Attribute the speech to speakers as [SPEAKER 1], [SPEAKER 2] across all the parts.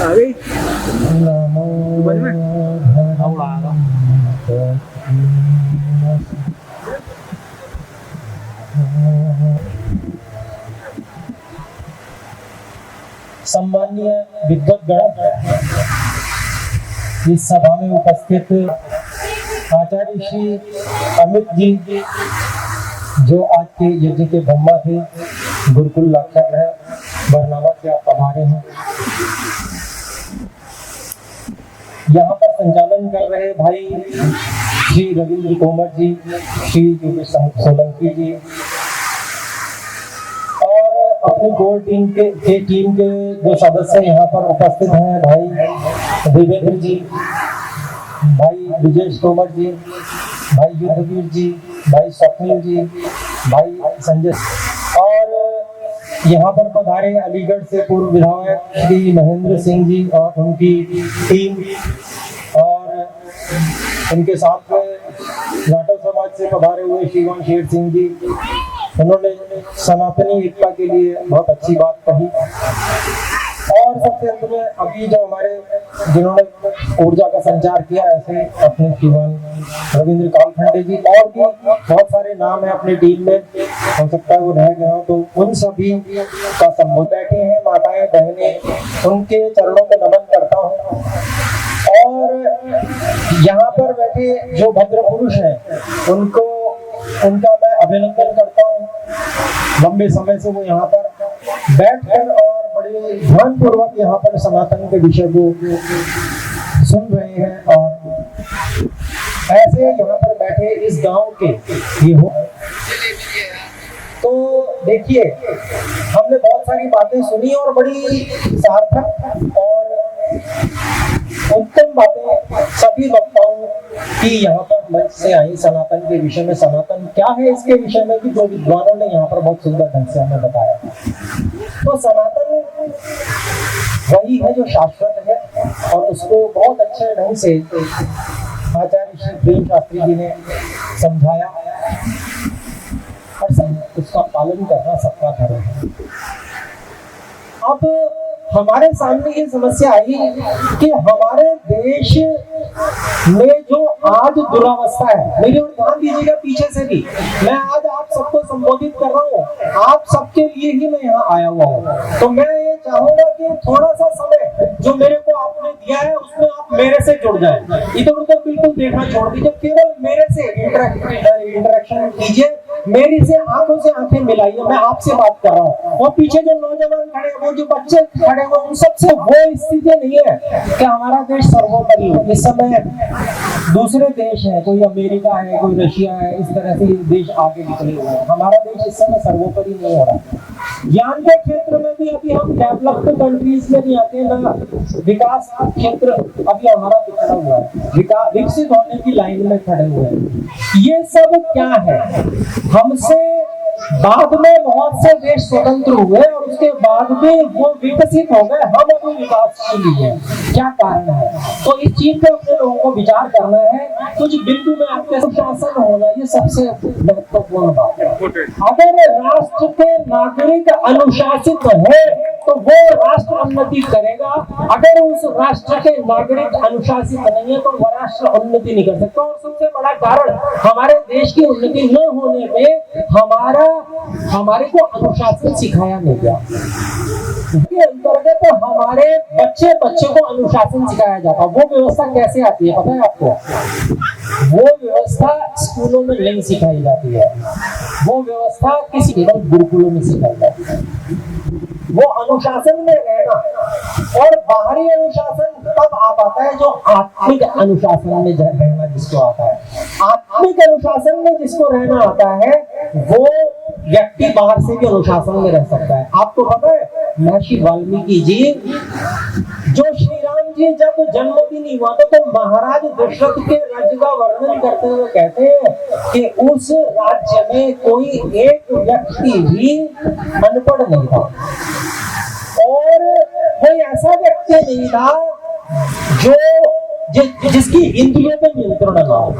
[SPEAKER 1] आ गई बन में उड़ा दो।
[SPEAKER 2] सम्मानीय विद्वद्गण, इस सभा में उपस्थित आचार्य श्री अमित जी, जो आज के यज्ञ के ब्रह्मा थे, गुरुकुल लाक्षागृह बरनावा के आप पधारे हैं। यहाँ पर संचालन कर रहे भाई श्री रविंद्र तोमर जी, श्री योगेश सोलंकी जी, और अपनी कोर टीम के जो सदस्य यहाँ पर उपस्थित हैं, भाई देवेंद्र जी, भाई विजेश तोमर जी, भाई युद्धवीर जी, भाई स्वप्निल जी, भाई संजय, और यहाँ पर पधारे अलीगढ़ से पूर्व विधायक श्री महेंद्र सिंह जी और उनकी टीम, और उनके साथ में जाटव समाज से पधारे हुए श्रीमान शेर सिंह जी। उन्होंने सनातनी एकता के लिए बहुत अच्छी बात कही। और सबसे अंत में अभी जो हमारे जिन्होंने ऊर्जा का संचार किया, ऐसे अपने श्रीमान रविंद्र कालखंडे जी, और भी बहुत सारे नाम है अपनी टीम में, हो सकता है वो रह गया हो, तो उन सभी का संबोधन। बैठे हैं माताएं बहनें, उनके चरणों में नमन करता हूँ। और यहाँ पर बैठे जो भद्र पुरुष हैं, उनका मैं अभिनंदन करता हूँ। लंबे समय से वो यहाँ पर बैठकर और बड़े ध्यान पूर्वक यहाँ पर सनातन के विषय को सुन रहे हैं, और ऐसे यहाँ पर बैठे इस गांव के ये हो। तो देखिए, हमने बहुत सारी बातें सुनी और बड़ी सार्थक और उत्तम बातें सभी वक्ताओं की यहाँ पर मंच से आई सनातन के विषय में। सनातन क्या है इसके विषय में भी जो विद्वानों ने यहाँ पर बहुत सुंदर ढंग से हमें बताया। तो सनातन वही है जो शाश्वत है, और उसको बहुत अच्छे ढंग से आचार्य श्री प्रेम शास्त्री जी ने समझाया, और उसका पालन करना सबका धर्म है। अब हमारे सामने ये समस्या आई कि हमारे देश में जो आज दुरावस्था है, मेरी ओर ध्यान दीजिएगा पीछे से भी, मैं आज आप सबको संबोधित कर रहा हूँ, आप सबके लिए ही मैं यहाँ आया हुआ हूँ। तो मैं ये चाहूंगा कि थोड़ा सा समय जो मेरे को आपने दिया है उसमें आप मेरे से जुड़ जाए, इधर उधर बिल्कुल देखना छोड़ दीजिए, केवल मेरे से इंटरेक्शन कीजिए, मेरी से आंखों से आंखें मिलाइए। मैं आपसे बात कर रहा हूँ, और पीछे जो नौजवान खड़े, वो जो बच्चे खड़े हुए, उन सबसे वो स्थिति नहीं है कि हमारा देश सर्वोपरि हो। इस समय दूसरे देश है, कोई अमेरिका है, कोई रशिया है, इस तरह से देश आगे निकले हुए हैं। हमारा देश इस समय सर्वोपरि नहीं हो रहा। ज्ञान के क्षेत्र में भी अभी हम डेवलप्ड कंट्रीज में नहीं आते ना, विकास क्षेत्र अभी हमारा पिछड़ा हुआ है, विकसित होने की लाइन में खड़े हुए हैं। ये सब क्या है? हमसे बाद में बहुत से देश स्वतंत्र हुए और उसके बाद भी वो विकसित हो गए, हम अभी विकासशील हैं। क्या कारण है? तो इस चीज पे अपने लोगों को विचार करना है। कुछ बिंदु में आपके शासन होना, ये सबसे महत्वपूर्ण बात है। अगर राष्ट्र के नागरिक अनुशासित है तो वो राष्ट्र उन्नति करेगा, अगर उस राष्ट्र के नागरिक अनुशासित नहीं है तो वह राष्ट्र उन्नति नहीं कर सकता। और सबसे बड़ा कारण हमारे देश की उन्नति न होने में हमारे को अनुशासन सिखाया नहीं गया। इसके अंतर्गत हमारे बच्चे को अनुशासन सिखाया जाता। वो व्यवस्था कैसे आती है पता है आपको? वो व्यवस्था स्कूलों में नहीं सिखाई जाती है, वो व्यवस्था किसी केवल गुरुकुलों में सिखाई जाती है। वो अनुशासन में रहना, और बाहरी अनुशासन तब आ पाता है जो आत्मिक अनुशासन में रहना जिसको आता है। आत्मिक अनुशासन में जिसको रहना आता है वो व्यक्ति बाहर से भी अनुशासन में रह सकता है। आपको पता है महर्षि वाल्मीकि जी, जो श्री राम जी जब जन्मदिन हुआ था तो महाराज दशरथ के राज्य का वर्णन करते हुए कहते हैं कि उस राज्य में कोई एक व्यक्ति भी अनपढ़ नहीं था, और कोई ऐसा व्यक्ति नहीं था जो जिसकी इंद्रियों पे नियंत्रण ना हो।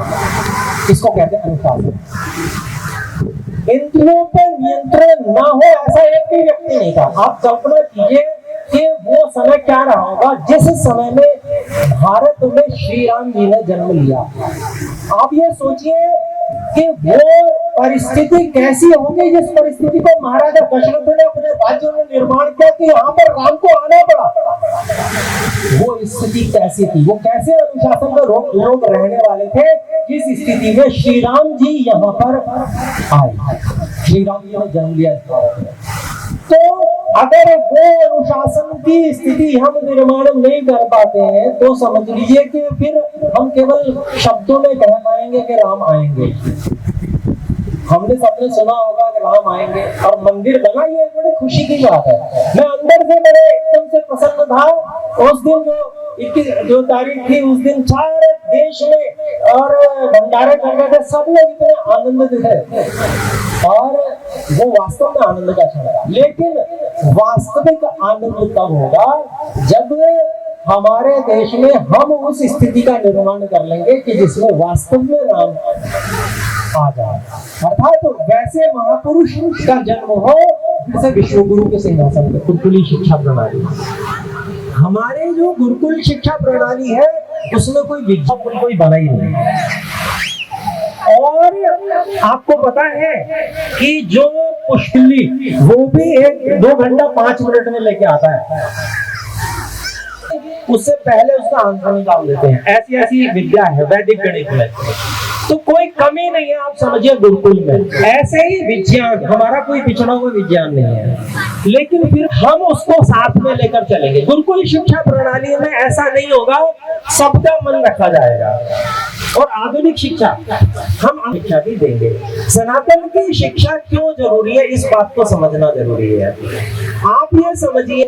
[SPEAKER 2] इसको कहते हैं अनुशासन। इंद्रियों पे नियंत्रण ना हो ऐसा एक भी व्यक्ति नहीं था। आप कल्पना कीजिए कि वो समय क्या रहा होगा जिस समय में भारत में श्री राम जी ने जन्म लिया। आप ये सोचिए कि वो परिस्थिति कैसी होगी जिस परिस्थिति को महाराजा दशरथ ने अपने राज्यों में निर्माण किया कि यहाँ पर राम को आना पड़ा। वो स्थिति कैसी थी, वो कैसे अनुशासन में लोग रहने वाले थे, जिस स्थिति में श्री राम जी यहाँ पर आए, श्री राम जी ने जन्म लिया इस भारत में। तो अगर वो अनुशासन की स्थिति हम निर्माण नहीं कर पाते हैं तो समझ लीजिए कि फिर हम केवल शब्दों में कह पाएंगे कि राम आएंगे। हमने सबने सुना होगा कि राम आएंगे और मंदिर बना, ये बड़ी खुशी की बात है। मैं अंदर से मेरे एकदम से प्रसन्न था उस दिन जो तारीख थी, उस दिन सारे देश में और भंडारे कर रहे थे, सब लोग इतने आनंदित थे और वो वास्तव में आनंद का क्षण था। लेकिन वास्तविक आनंद तब होगा जब हमारे देश में हम उस स्थिति का निर्माण कर लेंगे कि जिसमें वास्तव में राम आ जाए, अर्थात तो वैसे महापुरुष का जन्म हो जैसे विश्वगुरु के सिंहासन पे। गुरुकुली शिक्षा प्रणाली, हमारे जो गुरुकुल शिक्षा प्रणाली है उसमें कोई विज्ञापन कोई बना ही नहीं। और आपको पता है कि जो पुष्कली वो भी 1-2 घंटा 5 मिनट में लेके आता है, उससे पहले उसका आंसर निकाल देते हैं। ऐसी ऐसी विद्या है वैदिक गणित में, तो कोई कमी नहीं है आप समझिए गुरुकुल में। ऐसे ही विज्ञान, हमारा कोई पिछड़ा हुआ विज्ञान नहीं है, लेकिन फिर हम उसको साथ में लेकर चलेंगे। गुरुकुल शिक्षा प्रणाली में ऐसा नहीं होगा, सबका मन रखा जाएगा। और आधुनिक शिक्षा हम शिक्षा भी देंगे। सनातन की शिक्षा क्यों जरूरी है, इस बात को समझना जरूरी है। आप ये समझिए,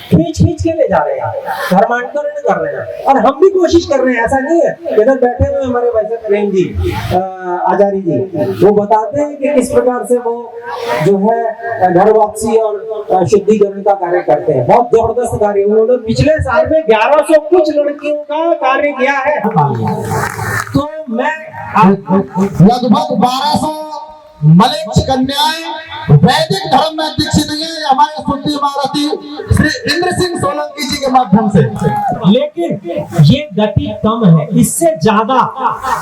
[SPEAKER 2] खींच के ले जा रहे हैं, धर्मांतरण कर रहे हैं, और हम भी कोशिश कर रहे हैं। ऐसा नहीं है, इधर बैठे हुए हमारे वैसे प्रेम जी आचार्य जी, वो बताते हैं कि किस प्रकार से वो जो है घर वापसी और शुद्धिकरण का कार्य करते हैं। बहुत जबरदस्त कार्य, उन्होंने पिछले साल में 1100 कुछ लड़कियों का कार्य किया है। तो मैं
[SPEAKER 3] लगभग 1200 मलेच्छ कन्याएं वैदिक धर्म में दीक्षित हुई है हमारे शुद्धि महारथी श्री इंद्र सिंह सोलंकी जी के माध्यम से।
[SPEAKER 2] लेकिन ये गति कम है, इससे ज्यादा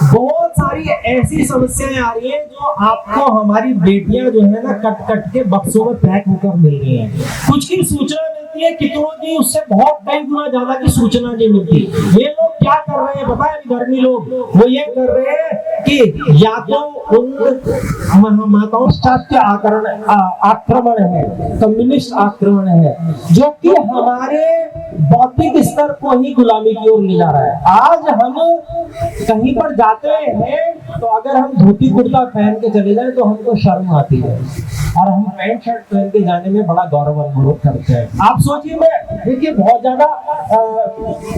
[SPEAKER 2] बहुत सारी ऐसी समस्याएं आ रही हैं जो आपको हमारी बेटियां जो है ना कट कट के बक्सों में पैक होकर मिल रही हैं। कुछ की सूचना मिलती है कितनों की, उससे बहुत कई गुना ज्यादा की सूचना नहीं मिलती। ये लोग क्या कर रहे हैं पता है, धर्मी लोग वो ये कर रहे हैं कि या तो उन माताओं पाश्चात्य आक्रमण है, कम्युनिस्ट आक्रमण है, जो कि हमारे बौद्धिक स्तर को ही गुलामी की ओर ले जा रहा है। आज हम कहीं पर जाते हैं तो अगर हम धोती कुर्ता पहन के चले जाए तो हमको शर्म आती है, और हम पैंट शर्ट पहन के जाने में बड़ा गौरव अनुभव करते हैं। आप सोचिए, मैं देखिए बहुत ज्यादा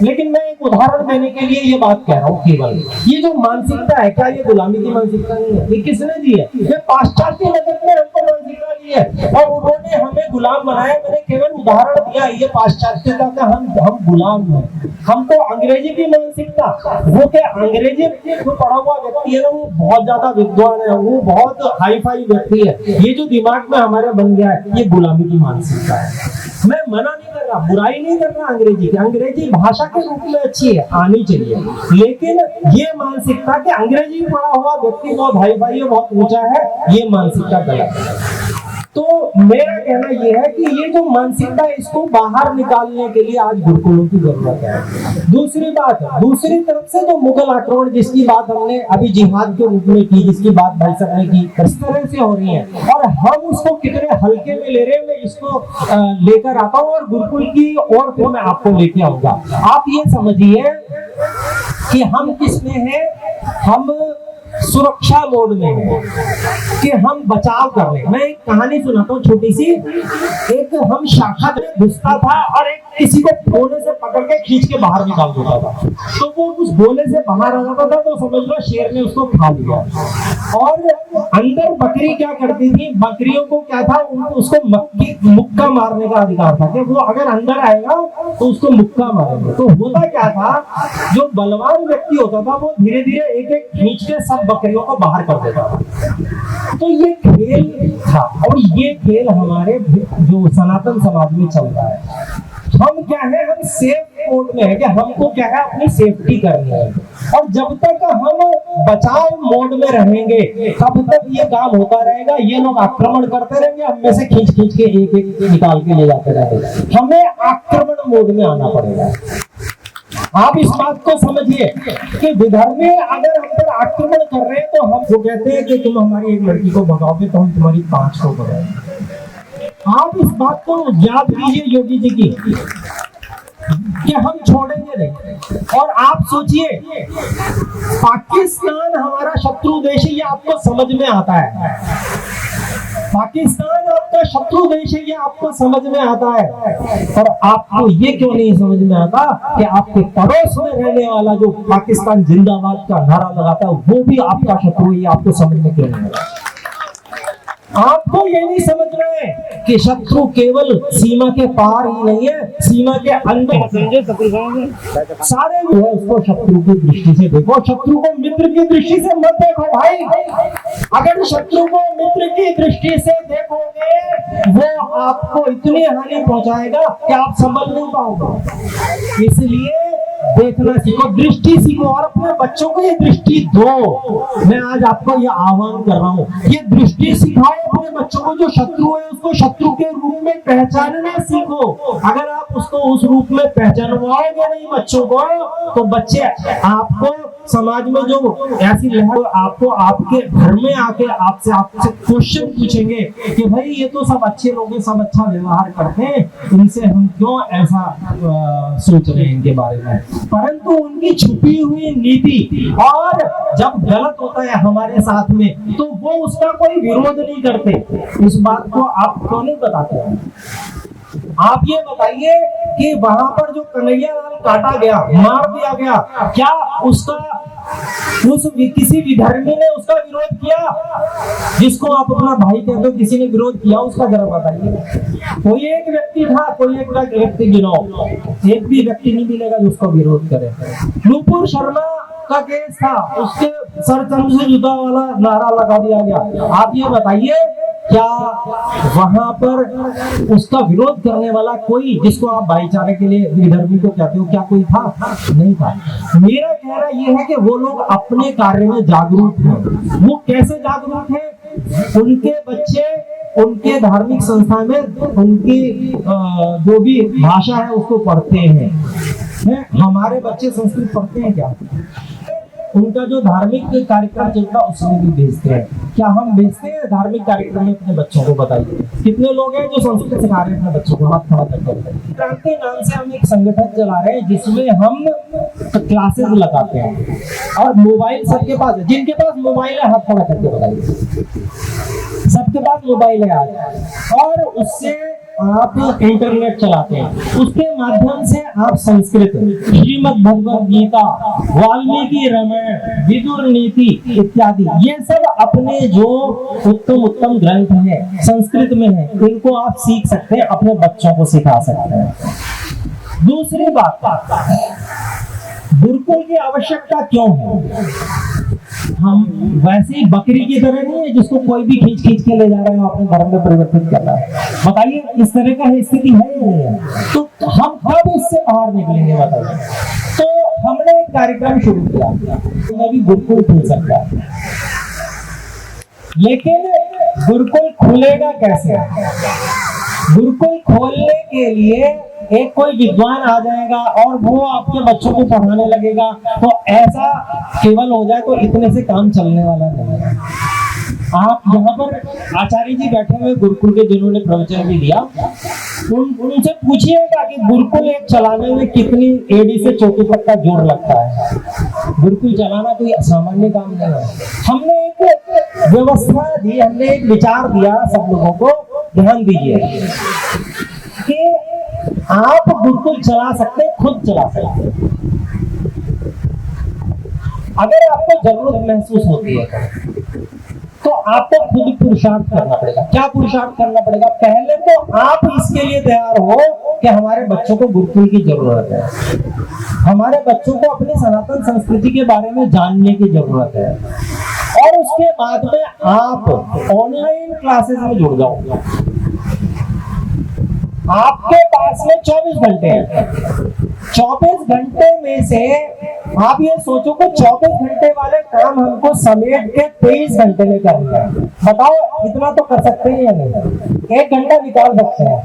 [SPEAKER 2] लेकिन मैं एक उदाहरण देने के लिए ये बात कह रहा हूँ। केवल ये जो मानसिकता है, क्या ये गुलामी की मानसिकता नहीं है? ये किसने दी है? ये पाश्चात्य जगत ने हमको मानसिकता दी है और उन्होंने हमें गुलाम बनाया। मैंने केवल उदाहरण दिया, ये पाश्चात्यता का हम गुलाम हैं। हमको अंग्रेजी की मानसिकता, वो क्या अंग्रेजी जो पढ़ा हुआ व्यक्ति है ना, वो बहुत ज्यादा विद्वान है, वो बहुत हाई फाई व्यक्ति है। ये जो दिमाग में हमारे बन गया है, ये गुलामी की मानसिकता है। मैं मना नहीं कर रहा, बुराई नहीं कर रहा अंग्रेजी की, अंग्रेजी भाषा के रूप में अच्छी है, आनी चाहिए, लेकिन ये मानसिकता कि अंग्रेजी पढ़ा हुआ व्यक्ति बहुत हाई फाई है, बहुत ऊंचा है, ये मानसिकता गलत है। तो मेरा कहना यह है कि ये जो मानसिकता है, इसको बाहर निकालने के लिए आज गुरुकुलों की जरूरत है। दूसरी बात, दूसरी तरफ से जो मुगल आक्रमण जिसकी बात हमने अभी जिहाद के रूप में की, जिसकी बात भाई साहब ने की, इस तरह से हो रही है और हम उसको कितने हल्के में ले रहे हैं, मैं इसको लेकर आता हूँ और गुरुकुल की ओर फिर मैं आपको लेके आऊंगा। आप ये समझिए कि हम किसमें हैं, हम सुरक्षा मोड में है कि हम बचाव कर रहे हैं। मैं एक कहानी सुनाता हूँ छोटी सी। एक हम शाखा में घुसता था और एक किसी को गोले से पकड़ के खींच के बाहर निकाल देता था, तो वो उस गोले से बाहर आ जाता था, तो समझ लो शेर ने उसको खा लिया। और अंदर बकरी क्या करती थी, बकरियों को क्या था, उसको मुक्का मारने का अधिकार था कि वो अगर अंदर आएगा तो उसको मुक्का मारेंगे। तो होता क्या था, जो बलवान व्यक्ति होता था वो धीरे धीरे एक एक खींच के सब बकरियों को बाहर कर देता था। तो ये खेल था और ये खेल हमारे जो सनातन समाज में चल रहा है। हम क्या है, हम सेफ मोड में है कि हमको क्या है, अपनी सेफ्टी करनी है। और जब तक हम बचाव मोड में रहेंगे तब तक ये काम होता रहेगा। ये लोग आक्रमण करते रहेंगे, हम में से खींच खींच के एक एक निकाल के ले जाते रहेंगे। हमें आक्रमण मोड में आना पड़ेगा। आप इस बात को समझिए कि विधर्मी अगर हम पर आक्रमण कर रहे हैं तो हम वो कहते हैं कि तुम हमारी एक लड़की को भगाओगे तो हम तुम्हारी 5 को भगाएंगे। आप इस बात को याद कीजिए योगी जी की कि हम छोड़ेंगे नहीं। और आप सोचिए, पाकिस्तान हमारा शत्रु देश है, ये आपको समझ में आता है। पाकिस्तान आपका शत्रु देश है, ये आपको समझ में आता है। और आपको ये क्यों नहीं समझ में आता कि आपके पड़ोस में रहने वाला जो पाकिस्तान जिंदाबाद का नारा लगाता है वो भी आपका शत्रु है, ये आपको समझ में क्यों नहीं आता? आपको ये नहीं समझ रहे कि शत्रु केवल सीमा के पार ही नहीं है, सीमा के अंदर सारे जो है उसको शत्रु की दृष्टि से देखो। शत्रु को मित्र की दृष्टि से मत देखो भाई। अगर शत्रु को मित्र की दृष्टि से देखोगे वो आपको इतनी हानि पहुंचाएगा कि आप संभल नहीं पाओगे। इसलिए देखना सीखो, दृष्टि सीखो और अपने बच्चों को ये दृष्टि दो। मैं आज आपको ये आह्वान कर रहा हूँ, ये दृष्टि सिखाओ अपने बच्चों को। जो शत्रु है उसको शत्रु के रूप में पहचानना सीखो। अगर आप उसको उस रूप में पहचानवाओगे नहीं बच्चों को, तो बच्चे आपको समाज में जो ऐसी लहर, आपको आपके घर में आके आपसे क्वेश्चन पूछेंगे कि भाई ये तो सब अच्छे लोग हैं, सब अच्छा व्यवहार करते हैं, इनसे हम क्यों ऐसा सोच रहे हैं इनके बारे में। परंतु उनकी छुपी हुई नीति, और जब गलत होता है हमारे साथ में तो वो उसका कोई विरोध नहीं करते। इस बात को आप क्यों नहीं बताते हैं? आप ये बताइए कि वहां पर जो कन्हैया लाल काटा गया, मार दिया गया, क्या किसी विधर्मी ने उसका विरोध किया? जिसको आप अपना भाई कहते हो, किसी ने विरोध किया उसका? जरा बताइए। कोई एक व्यक्ति था, कोई एक व्यक्ति गिनाओ, एक भी व्यक्ति नहीं मिलेगा जो उसका विरोध करे। नूपुर शर्मा का केस था, उसके सर चंद से जुदा वाला नारा लगा दिया गया। आप ये बताइए, क्या वहां पर उसका विरोध करने वाला कोई, जिसको आप भाईचारे के लिए विधर्मी को कहते हो, क्या कोई था? नहीं था। मेरा कहना यह है कि वो लोग अपने कार्य में जागरूक हैं। वो कैसे जागरूक हैं? उनके बच्चे उनके धार्मिक संस्था में उनकी जो भी भाषा है उसको पढ़ते हैं। हमारे बच्चे संस्कृत पढ़ते हैं क्या? उनका जो धार्मिक कार्यक्रम चलता है उसमें भी भेजते हैं। क्या हम भेजते हैं धार्मिक कार्यक्रम में अपने बच्चों को? बताइए कितने लोग हैं जो संस्कृत सिखा रहे हैं अपने बच्चों को? हाथ खड़ा करते हैं। क्रांति नाम से हम एक संगठन चला रहे हैं जिसमें हम क्लासेस लगाते हैं, और मोबाइल सबके पास है। जिनके पास मोबाइल है हाथ खड़ा करके बताइए। सबके पास मोबाइल है आज, और उससे आप इंटरनेट चलाते हैं, उसके माध्यम से आप संस्कृत, श्रीमद् भगवद गीता, वाल्मीकि रामायण, विदुर नीति इत्यादि, ये सब अपने जो उत्तम ग्रंथ हैं संस्कृत में है, इनको आप सीख सकते हैं, अपने बच्चों को सिखा सकते हैं। दूसरी बात, गुरुकुल की आवश्यकता क्यों है? हम वैसे ही बकरी की तरह नहीं है जिसको कोई भी खींच खींच के ले जा रहा है, अपने धर्म में परिवर्तित कर रहा है। बताइए इस तरह का स्थिति है या नहीं है? तो हम कब इससे बाहर निकलेंगे बताइए? तो हमने एक कार्यक्रम शुरू किया, मैं भी गुरुकुल खुल सकता है, लेकिन गुरुकुल खुलेगा कैसे? गुरुकुल खोलने के लिए एक कोई विद्वान आ जाएगा और वो आपके बच्चों को पढ़ाने लगेगा, तो ऐसा केवल हो जाए तो इतने से काम चलने वाला नहीं है। आप यहाँ पर आचार्य जी बैठे हुए गुरुकुल के, जिन्होंने प्रवचन भी दिया, उनसे पूछिएगा कि गुरुकुल एक चलाने में कितनी एड़ी से चोटी तक का जोर लगता है। गुरुकुल चलाना कोई सामान्य काम नहीं है। हमने एक व्यवस्था दी, हमने एक विचार दिया सब लोगों को, ध्यान दीजिए कि आप गुरुकुल चला सकते हैं, खुद चला सकते हैं। अगर आपको जरूरत महसूस होती है तो आपको खुद पुरुषार्थ करना पड़ेगा। क्या पुरुषार्थ करना पड़ेगा? पहले तो आप इसके लिए तैयार हो कि हमारे बच्चों को गुरुकुल की जरूरत है, हमारे बच्चों को अपनी सनातन संस्कृति के बारे में जानने की जरूरत है, और उसके बाद में आप ऑनलाइन क्लासेस में जुड़ जाओ। आपके पास में 24 घंटे हैं। 24 घंटे में से आप ये सोचो कि 24 घंटे वाले काम हमको समेट के 23 घंटे में करना है। बताओ इतना तो कर सकते हैं या नहीं? 1 घंटा निकाल सकते हैं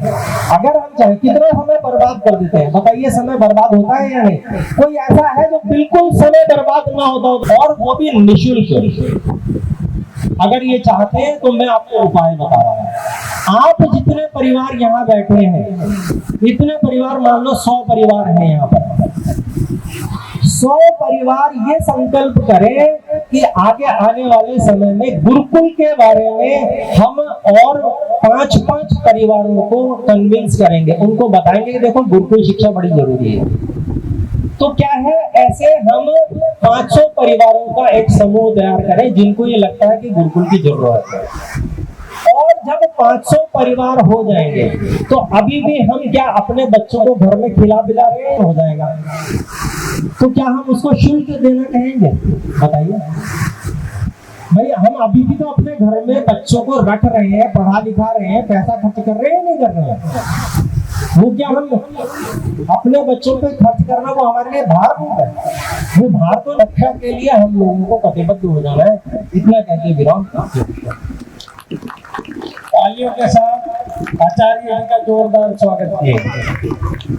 [SPEAKER 2] अगर हम चाहें। कितना समय बर्बाद कर देते हैं, बताइए। समय बर्बाद होता है या नहीं? कोई ऐसा है जो बिल्कुल समय बर्बाद ना होता हो, और वो भी निःशुल्क? अगर ये चाहते हैं तो मैं आपको उपाय बता रहा हूँ। आप जितने परिवार यहाँ बैठे हैं, इतने परिवार, मान लो 100 परिवार हैं यहाँ पर, 100 परिवार ये संकल्प करें कि आगे आने वाले समय में गुरुकुल के बारे में हम और 5-5 परिवारों को कन्विंस करेंगे, उनको बताएंगे कि देखो गुरुकुल शिक्षा बड़ी जरूरी है। तो क्या है, ऐसे हम 500 परिवारों का एक समूह तैयार करें जिनको ये लगता है कि गुरुकुल की जरूरत है। और जब 500 परिवार हो जाएंगे तो अभी भी हम क्या अपने बच्चों को घर में खिला पिला रहे हैं? हो जाएगा। तो क्या हम उसको शुल्क देना कहेंगे? बताइए भाई। हम अभी भी तो अपने घर में बच्चों को रख रहे हैं, पढ़ा लिखा रहे हैं, पैसा खर्च कर रहे हैं, नहीं कर रहे हैं? वो क्या हम अपने बच्चों पे खर्च करना वो हमारे लिए भार नहीं है? वो भार तो रक्षा के लिए हम लोगों को कटिबद्ध हो जाना है। इतना कहते विराम।
[SPEAKER 1] तालियों के साथ आचार्य जी का जोरदार स्वागत किए।